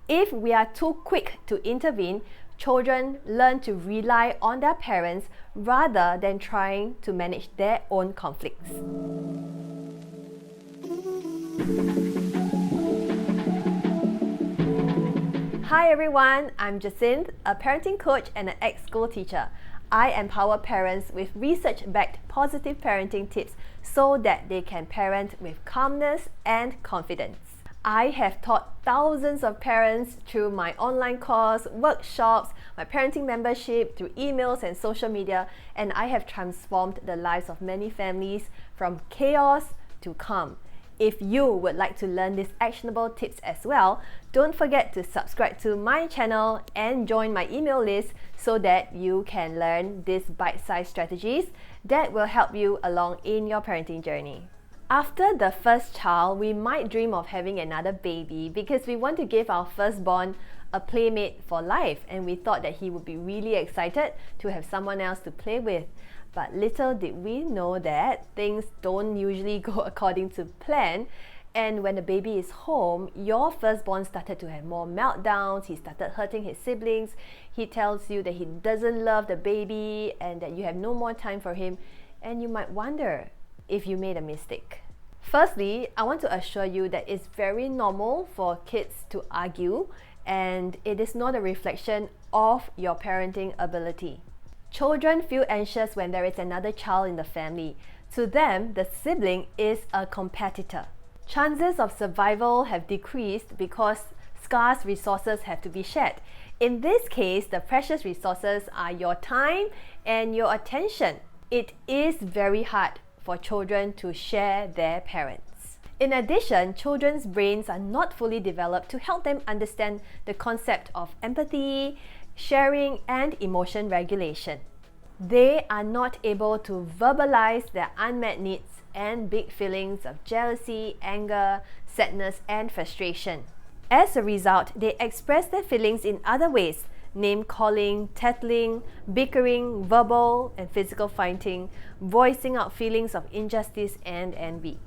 If we are too quick to intervene, children learn to rely on their parents rather than trying to manage their own conflicts. Hi everyone, I'm Jacinth, a parenting coach and an ex-school teacher. I empower parents with research-backed positive parenting tips so that they can parent with calmness and confidence. I have taught thousands of parents through my online course, workshops, my parenting membership, through emails and social media, and I have transformed the lives of many families from chaos to calm. If you would like to learn these actionable tips as well, don't forget to subscribe to my channel and join my email list so that you can learn these bite-sized strategies that will help you along in your parenting journey. After the first child, we might dream of having another baby because we want to give our firstborn a playmate for life, and we thought that he would be really excited to have someone else to play with. But little did we know that things don't usually go according to plan, and when the baby is home, your firstborn started to have more meltdowns. He started hurting his siblings. He tells you that he doesn't love the baby and that you have no more time for him, and you might wonder if you made a mistake. Firstly, I want to assure you that it's very normal for kids to argue, and it is not a reflection of your parenting ability. Children feel anxious when there is another child in the family. To them, the sibling is a competitor. Chances of survival have decreased because scarce resources have to be shared. In this case, the precious resources are your time and your attention. It is very hard for children to share their parents. In addition, children's brains are not fully developed to help them understand the concept of empathy, sharing, and emotion regulation. They are not able to verbalize their unmet needs and big feelings of jealousy, anger, sadness, and frustration. As a result, they express their feelings in other ways: name-calling, tattling, bickering, verbal and physical fighting, voicing out feelings of injustice and envy.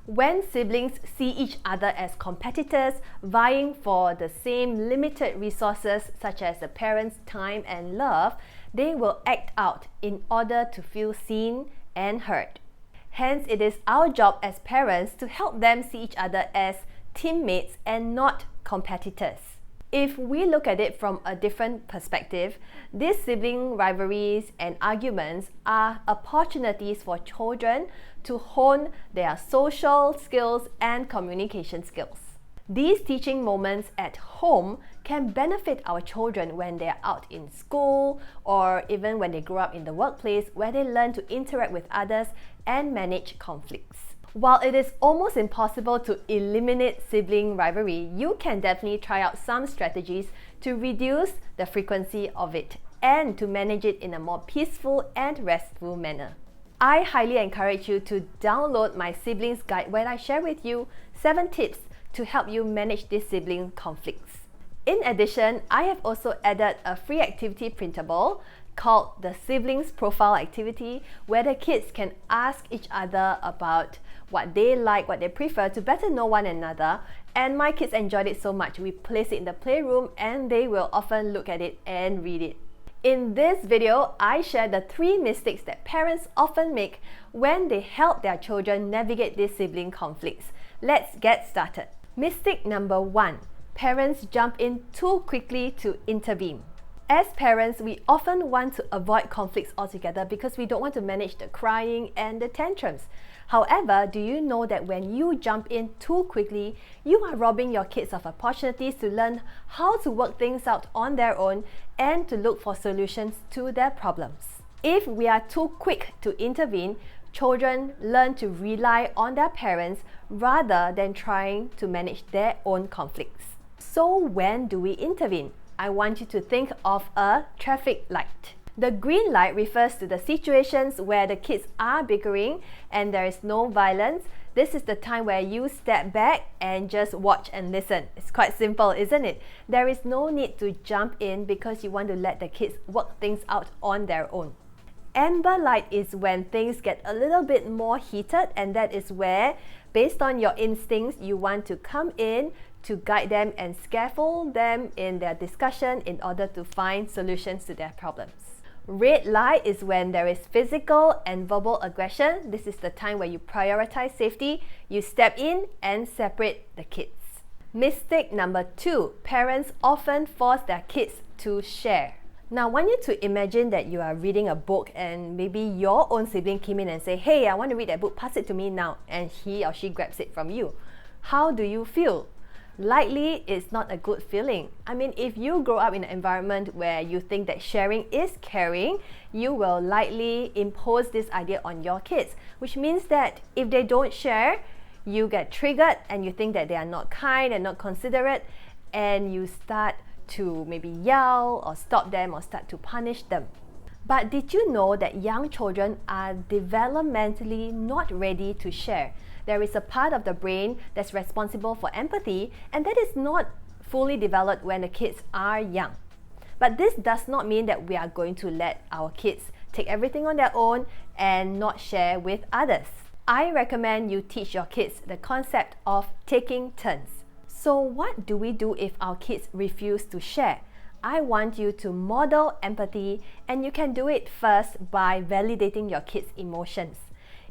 When siblings see each other as competitors vying for the same limited resources such as the parents' time and love, they will act out in order to feel seen and heard. Hence, it is our job as parents to help them see each other as teammates and not competitors. If we look at it from a different perspective, these sibling rivalries and arguments are opportunities for children to hone their social skills and communication skills. These teaching moments at home can benefit our children when they are out in school or even when they grow up in the workplace, where they learn to interact with others and manage conflicts. While it is almost impossible to eliminate sibling rivalry, you can definitely try out some strategies to reduce the frequency of it and to manage it in a more peaceful and restful manner. I highly encourage you to download my siblings guide, where I share with you 7 tips to help you manage these sibling conflicts. In addition, I have also added a free activity printable called the Siblings Profile Activity, where the kids can ask each other about what they like, what they prefer, to better know one another. And my kids enjoyed it so much, we place it in the playroom and they will often look at it and read it. In this video, I share the 3 mistakes that parents often make when they help their children navigate these sibling conflicts. Let's get started. Mistake number 1. Parents jump in too quickly to intervene. As parents, we often want to avoid conflicts altogether because we don't want to manage the crying and the tantrums. However, do you know that when you jump in too quickly, you are robbing your kids of opportunities to learn how to work things out on their own and to look for solutions to their problems? If we are too quick to intervene, children learn to rely on their parents rather than trying to manage their own conflicts. So when do we intervene? I want you to think of a traffic light. The green light refers to the situations where the kids are bickering and there is no violence. This is the time where you step back and just watch and listen. It's quite simple, isn't it? There is no need to jump in because you want to let the kids work things out on their own. Amber light is when things get a little bit more heated, and that is where, based on your instincts, you want to come in to guide them and scaffold them in their discussion in order to find solutions to their problems. Red light is when there is physical and verbal aggression. This is the time where you prioritize safety, you step in and separate the kids. Mistake number 2, parents often force their kids to share. Now, I want you to imagine that you are reading a book and maybe your own sibling came in and say, "Hey, I want to read that book, pass it to me now," and he or she grabs it from you. How do you feel? Likely, it's not a good feeling. I mean, if you grow up in an environment where you think that sharing is caring, you will likely impose this idea on your kids, which means that if they don't share, you get triggered and you think that they are not kind and not considerate, and you start to maybe yell or stop them or start to punish them. But did you know that young children are developmentally not ready to share? There is a part of the brain that's responsible for empathy, and that is not fully developed when the kids are young. But this does not mean that we are going to let our kids take everything on their own and not share with others. I recommend you teach your kids the concept of taking turns. So what do we do if our kids refuse to share? I want you to model empathy, and you can do it first by validating your kids' emotions.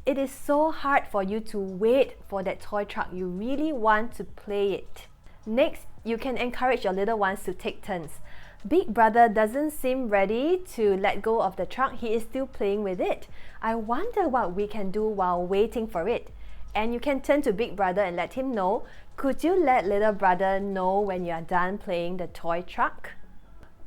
It is so hard for you to wait for that toy truck. You really want to play it. Next, you can encourage your little ones to take turns. Big brother doesn't seem ready to let go of the truck. He is still playing with it. I wonder what we can do while waiting for it. And you can turn to big brother and let him know, "Could you let little brother know when you are done playing the toy truck?"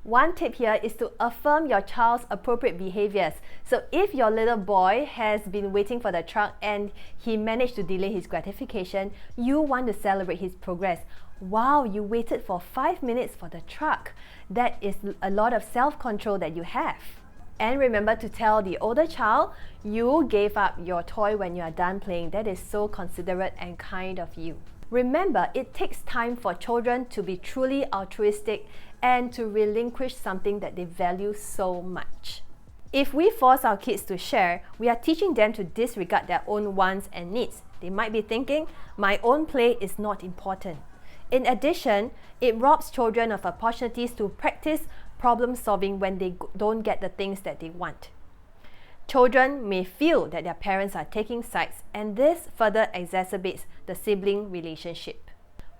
One tip here is to affirm your child's appropriate behaviors. So if your little boy has been waiting for the truck and he managed to delay his gratification, you want to celebrate his progress. "Wow, you waited for 5 minutes for the truck." That is a lot of self-control that you have. And remember to tell the older child, "You gave up your toy when you are done playing." That is so considerate and kind of you. Remember, it takes time for children to be truly altruistic and to relinquish something that they value so much. If we force our kids to share, we are teaching them to disregard their own wants and needs. They might be thinking, "My own play is not important." In addition, it robs children of opportunities to practice problem solving when they don't get the things that they want. Children may feel that their parents are taking sides, and this further exacerbates the sibling relationship.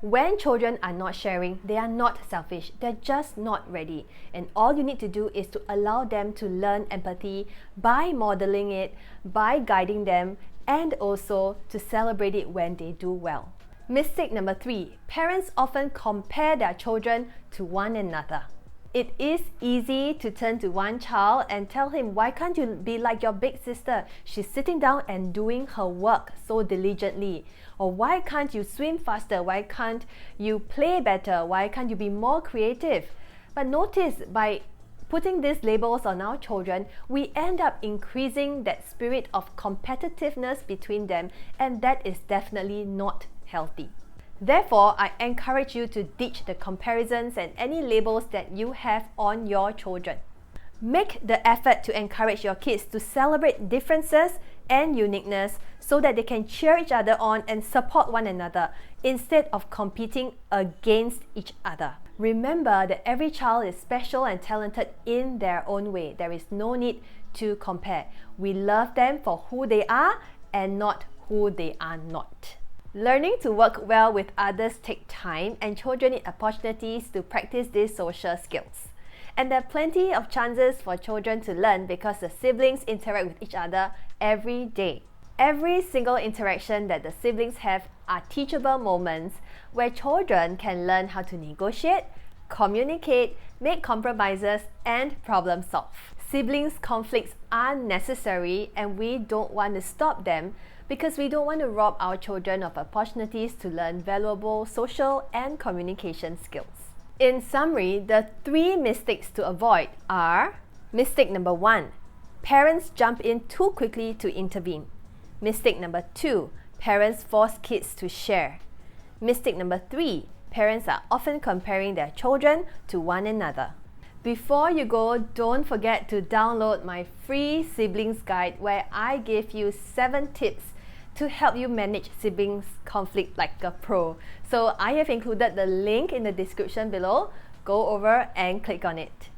When children are not sharing, they are not selfish, they're just not ready. And all you need to do is to allow them to learn empathy by modeling it, by guiding them, and also to celebrate it when they do well. Mistake number 3, parents often compare their children to one another. It is easy to turn to one child and tell him, "Why can't you be like your big sister? She's sitting down and doing her work so diligently." Or, "Why can't you swim faster? Why can't you play better? Why can't you be more creative?" But notice, by putting these labels on our children, we end up increasing that spirit of competitiveness between them, and that is definitely not healthy. Therefore, I encourage you to ditch the comparisons and any labels that you have on your children. Make the effort to encourage your kids to celebrate differences and uniqueness so that they can cheer each other on and support one another instead of competing against each other. Remember that every child is special and talented in their own way. There is no need to compare. We love them for who they are and not who they are not. Learning to work well with others takes time, and children need opportunities to practice these social skills. And there are plenty of chances for children to learn because the siblings interact with each other every day. Every single interaction that the siblings have are teachable moments where children can learn how to negotiate, communicate, make compromises, and problem solve. Siblings' conflicts are necessary, and we don't want to stop them because we don't want to rob our children of opportunities to learn valuable social and communication skills. In summary, the 3 mistakes to avoid are: mistake number 1, parents jump in too quickly to intervene. Mistake number 2, parents force kids to share. Mistake number 3, parents are often comparing their children to one another. Before you go, don't forget to download my free siblings guide where I give you 7 tips to help you manage siblings conflict like a pro. So I have included the link in the description below. Go over and click on it.